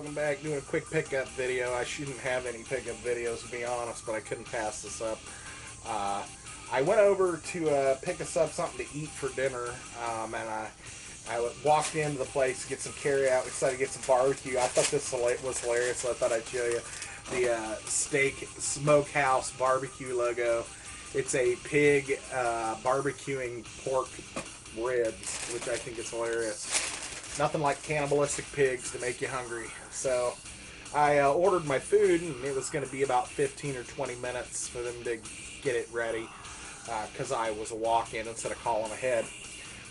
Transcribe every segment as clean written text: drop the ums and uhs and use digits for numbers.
I'm back doing a quick pickup video. I shouldn't have any pickup videos, to be honest, but I couldn't pass this up. I went over to pick us up something to eat for dinner, and I walked into the place to get some carry-out. We decided to get some barbecue. I thought this was hilarious, so I thought I'd show you the steak smokehouse barbecue logo. It's a pig barbecuing pork ribs, which I think is hilarious. Nothing like cannibalistic pigs to make you hungry. So I ordered my food, and it was going to be about 15 or 20 minutes for them to get it ready, because I was a walk-in instead of calling ahead.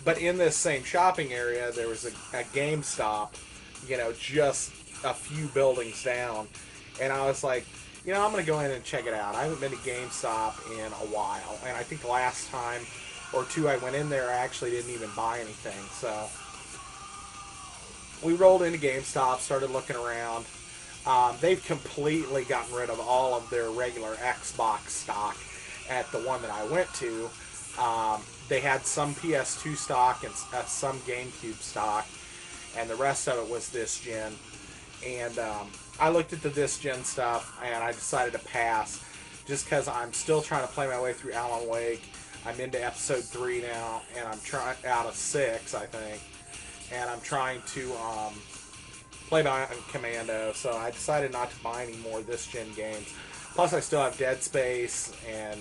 But in this same shopping area, there was a GameStop, just a few buildings down. And I was like, I'm going to go in and check it out. I haven't been to GameStop in a while. And I think the last time or two I went in there, I actually didn't even buy anything. So we rolled into GameStop, started looking around. They've completely gotten rid of all of their regular Xbox stock at the one that I went to. They had some PS2 stock and some GameCube stock, and the rest of it was this gen. And I looked at the this gen stuff, and I decided to pass, just because I'm still trying to play my way through Alan Wake. I'm into episode 3 now, and I'm trying out of 6, I think. And I'm trying to play by Commando, so I decided not to buy any more this gen games. Plus, I still have Dead Space, and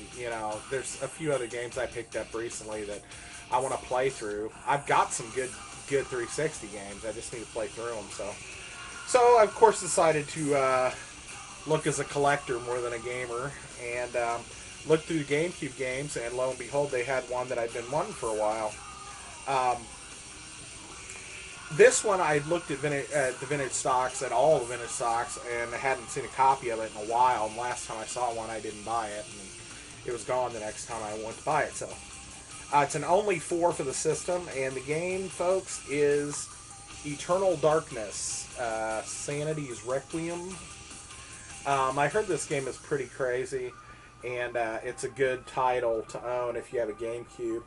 there's a few other games I picked up recently that I want to play through. I've got some good 360 games. I just need to play through them. So I of course decided to look as a collector more than a gamer, and looked through the GameCube games, and lo and behold, they had one that I'd been wanting for a while. This one, I looked at the vintage stocks, at all the vintage stocks, and I hadn't seen a copy of it in a while. And last time I saw one, I didn't buy it, and it was gone the next time I went to buy it. So it's an only 4 for the system, and the game, folks, is Eternal Darkness, Sanity's Requiem. I heard this game is pretty crazy, and it's a good title to own if you have a GameCube.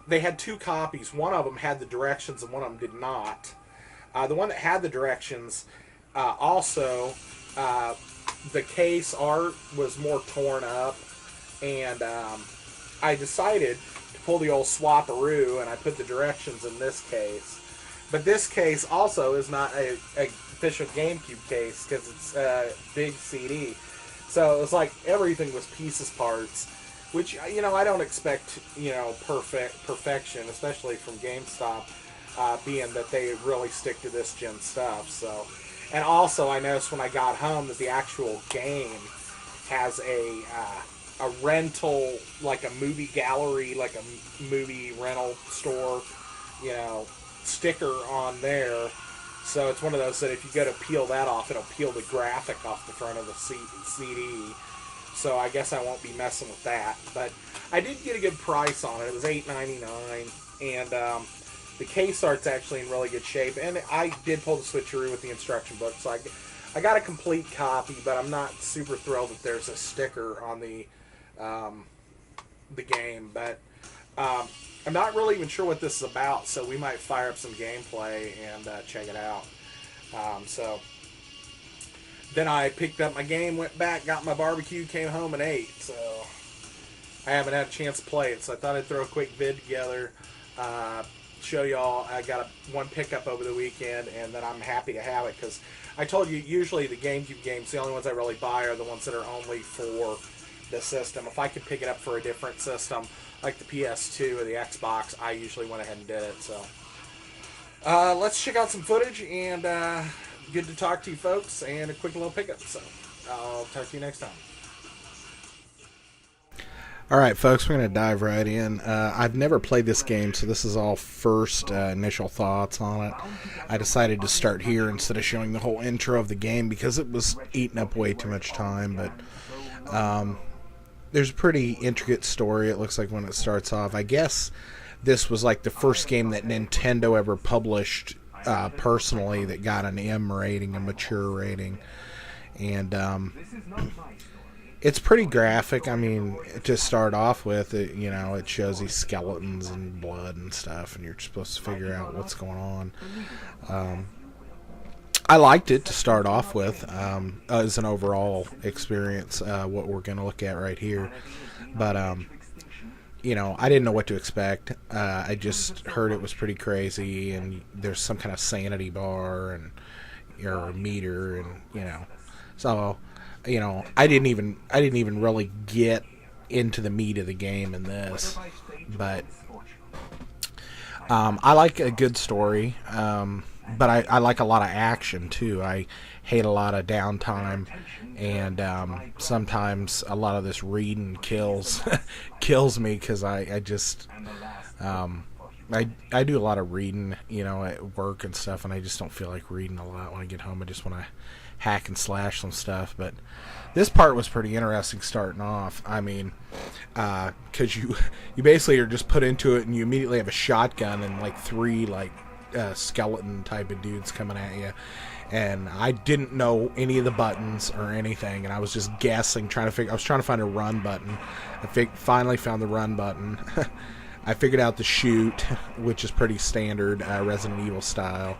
They had 2 copies. One of them had the directions and one of them did not. The one that had the directions, also, the case art was more torn up, and I decided to pull the old swaparoo, and I put the directions in this case. But this case also is not a official GameCube case, because it's a big CD. So it was like everything was pieces parts. Which, I don't expect, perfection, especially from GameStop, being that they really stick to this gen stuff. So, and also I noticed when I got home that the actual game has a rental, like a movie gallery, like a movie rental store, sticker on there. So it's one of those that if you go to peel that off, it'll peel the graphic off the front of the CD. So I guess I won't be messing with that. But I did get a good price on it. It was $8.99, and the case art's actually in really good shape. And I did pull the switcheroo with the instruction book, so I got a complete copy. But I'm not super thrilled that there's a sticker on the game. But I'm not really even sure what this is about, so we might fire up some gameplay and check it out. Then I picked up my game, went back, got my barbecue, came home and ate. So I haven't had a chance to play it. So I thought I'd throw a quick vid together, show y'all. I got one pickup over the weekend, and then I'm happy to have it, because I told you usually the GameCube games, the only ones I really buy are the ones that are only for the system. If I could pick it up for a different system, like the PS2 or the Xbox, I usually went ahead and did it. So let's check out some footage, and good to talk to you folks, and a quick little pickup. So I'll talk to you next time. Alright folks, we're going to dive right in. I've never played this game, so this is all first initial thoughts on it. I decided to start here instead of showing the whole intro of the game, because it was eating up way too much time. But there's a pretty intricate story, it looks like, when it starts off. I guess this was like the first game that Nintendo ever published personally that got an M rating, a mature rating. And it's pretty graphic. I mean, to start off with, it shows these skeletons and blood and stuff, and you're supposed to figure out what's going on. I liked it to start off with as an overall experience, what we're going to look at right here. But, you know, I didn't know what to expect. I just heard it was pretty crazy, and there's some kind of sanity bar and or meter, and you know, so you know, I didn't even really get into the meat of the game in this, but I like a good story, but I like a lot of action too. I hate a lot of downtime, and sometimes a lot of this reading kills kills me because I just I do a lot of reading, you know, at work and stuff, and I just don't feel like reading a lot when I get home. I just want to hack and slash some stuff. But this part was pretty interesting starting off. I mean, because you basically are just put into it, and you immediately have a shotgun and like three like skeleton type of dudes coming at you. And I didn't know any of the buttons or anything, and I was just guessing, I was trying to find a run button. I finally found the run button. I figured out the shoot, which is pretty standard Resident Evil style.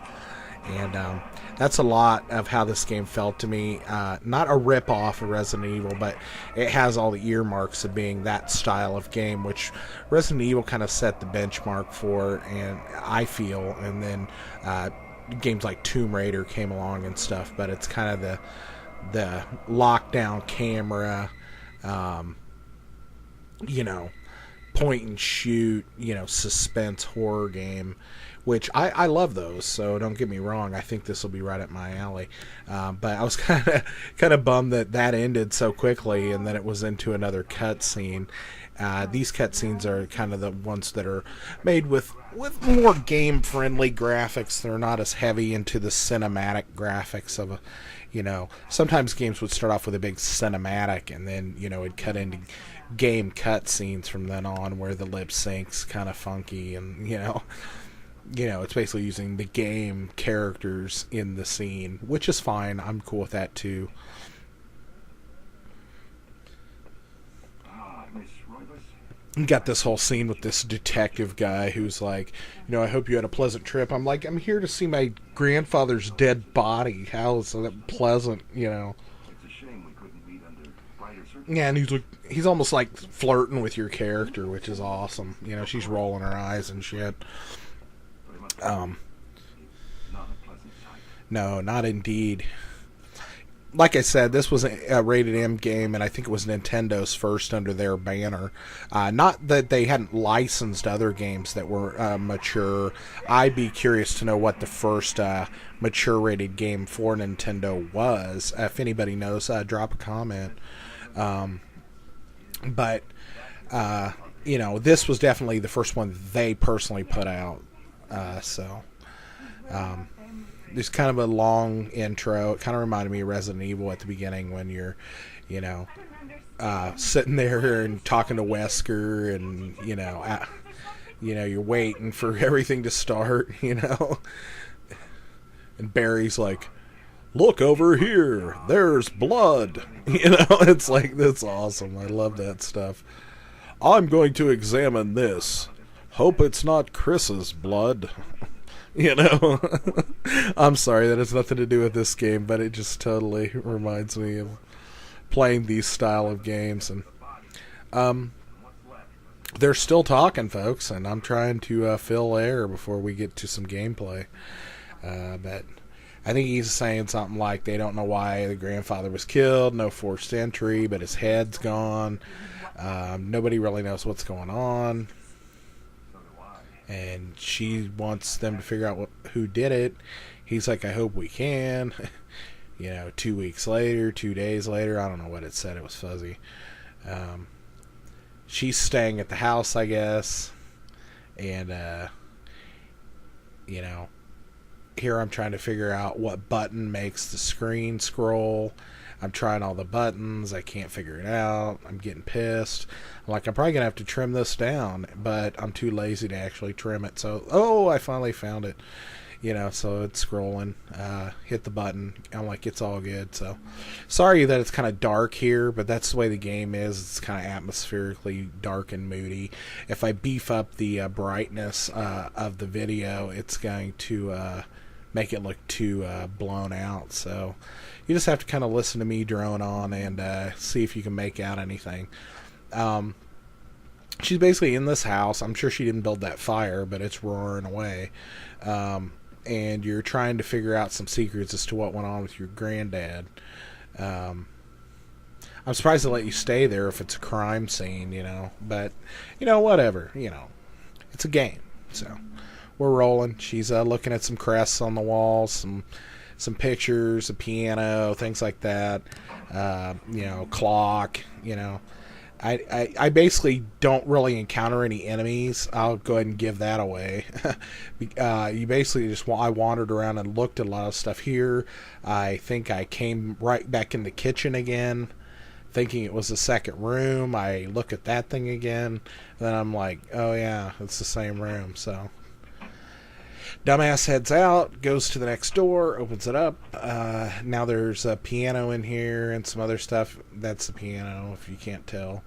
And that's a lot of how this game felt to me. Not a rip-off of Resident Evil, but it has all the earmarks of being that style of game, which Resident Evil kind of set the benchmark for, and I feel. And then games like Tomb Raider came along and stuff, but it's kind of the lockdown camera, you know, point and shoot, you know, suspense horror game, which I love those, so don't get me wrong, I think this will be right up my alley. But I was kind of bummed that ended so quickly, and then it was into another cutscene. These cutscenes are kind of the ones that are made with more game-friendly graphics. They're not as heavy into the cinematic graphics of you know, sometimes games would start off with a big cinematic, and then, you know, it'd cut into game cutscenes from then on, where the lip sync's kind of funky, and you know, it's basically using the game characters in the scene, which is fine. I'm cool with that too. You got this whole scene with this detective guy who's like, you know, I hope you had a pleasant trip. I'm like, I'm here to see my grandfather's dead body. How is that pleasant, you know? Yeah, and he's almost like flirting with your character, which is awesome. You know, she's rolling her eyes and shit. No, not indeed. Like I said, this was a rated M game, and I think it was Nintendo's first under their banner. Not that they hadn't licensed other games that were mature. I'd be curious to know what the first mature rated game for Nintendo was. If anybody knows, drop a comment. But you know, this was definitely the first one they personally put out. There's kind of a long intro. It kind of reminded me of Resident Evil at the beginning, when you're, you know, sitting there and talking to Wesker, and you know, you're waiting for everything to start, you know. And Barry's like, "Look over here, there's blood." You know, it's like, that's awesome. I love that stuff. "I'm going to examine this. Hope it's not Chris's blood." You know, I'm sorry, that has nothing to do with this game, but it just totally reminds me of playing these style of games. And they're still talking, folks, and I'm trying to fill air before we get to some gameplay. But I think he's saying something like they don't know why the grandfather was killed, no forced entry, but his head's gone. Nobody really knows what's going on. And she wants them to figure out who did it. He's like, I hope we can. You know, 2 weeks later, 2 days later, I don't know what it said. It was fuzzy. She's staying at the house, I guess. And, you know, here I'm trying to figure out what button makes the screen scroll. I'm trying all the buttons. I can't figure it out. I'm getting pissed. I'm like, I'm probably going to have to trim this down, but I'm too lazy to actually trim it. So, I finally found it. You know, so it's scrolling. Hit the button. I'm like, it's all good. So, sorry that it's kind of dark here, but that's the way the game is. It's kind of atmospherically dark and moody. If I beef up the brightness of the video, it's going to make it look too blown out. So you just have to kind of listen to me drone on and see if you can make out anything. She's basically in this house. I'm sure she didn't build that fire, but it's roaring away. And you're trying to figure out some secrets as to what went on with your granddad. I'm surprised they let you stay there if it's a crime scene, But, whatever, It's a game, so we're rolling. She's looking at some crests on the walls, some pictures, a piano, things like that. Clock, I basically don't really encounter any enemies. I'll go ahead and give that away. You basically I wandered around and looked at a lot of stuff here. I think I came right back in the kitchen again, thinking it was the second room. I look at that thing again, then I'm like, oh yeah, it's the same room. So dumbass heads out, goes to the next door, opens it up. Now there's a piano in here and some other stuff. That's the piano, if you can't tell.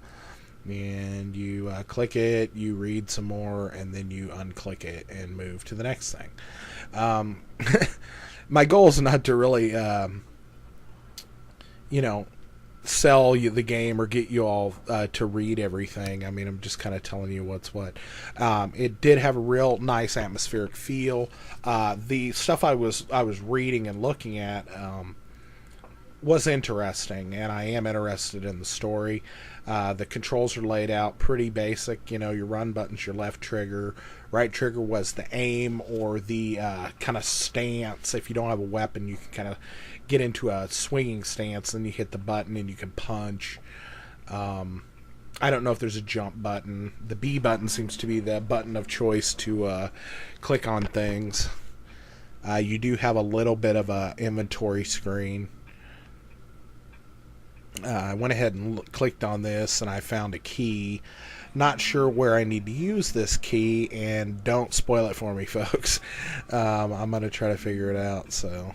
And you click it, you read some more, and then you unclick it and move to the next thing. My goal is not to really, sell you the game or get you all to read everything. I mean, I'm just kind of telling you what's what. It did have a real nice atmospheric feel. The stuff I was reading and looking at was interesting, and I am interested in the story. The controls are laid out pretty basic. Your run button's your left trigger. Right trigger was the aim or the kind of stance. If you don't have a weapon, you can kind of get into a swinging stance, then you hit the button and you can punch. I don't know if there's a jump button. The B button seems to be the button of choice to click on things. You do have a little bit of a inventory screen. I went ahead and clicked on this and I found a key. Not sure where I need to use this key, and don't spoil it for me, folks. I'm going to try to figure it out. So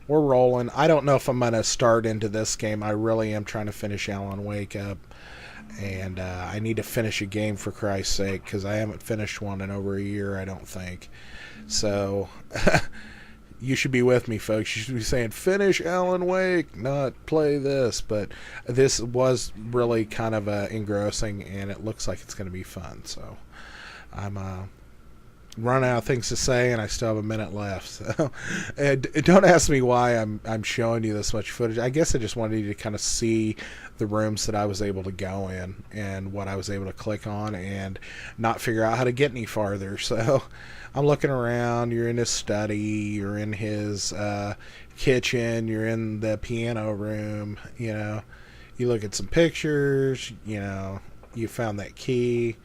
we're rolling. I don't know if I'm going to start into this game. I really am trying to finish Alan Wake up. And I need to finish a game, for Christ's sake, because I haven't finished one in over a year, I don't think. So you should be with me, folks. You should be saying, finish Alan Wake, not play this. But this was really kind of engrossing, and it looks like it's going to be fun. So I'm running out of things to say, and I still have a minute left. So don't ask me why I'm showing you this much footage. I guess I just wanted you to kind of see the rooms that I was able to go in and what I was able to click on and not figure out how to get any farther. So I'm looking around. You're in his study. You're in his kitchen. You're in the piano room. You look at some pictures. You found that key.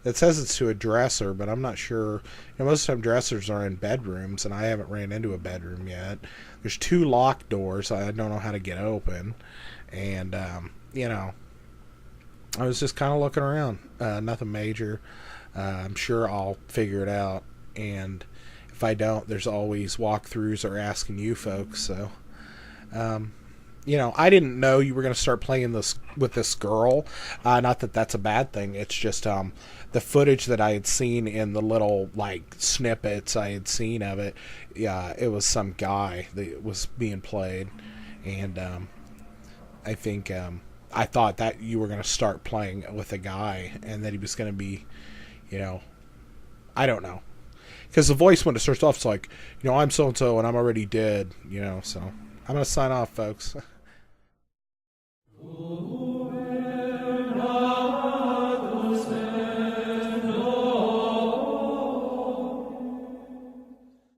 It says it's to a dresser, but I'm not sure. Most of the time dressers are in bedrooms, and I haven't ran into a bedroom yet. There's 2 locked doors I don't know how to get open. And, I was just kind of looking around. Nothing major. I'm sure I'll figure it out. And if I don't, there's always walkthroughs or asking you folks. So, I didn't know you were going to start playing this with this girl. Not that that's a bad thing. It's just the footage that I had seen in the little snippets I had seen of it. Yeah, it was some guy that was being played, and I think I thought that you were going to start playing with a guy, and that he was going to be, I don't know, because the voice when it starts off, it's like, I'm so and so, and I'm already dead. So I'm going to sign off, folks.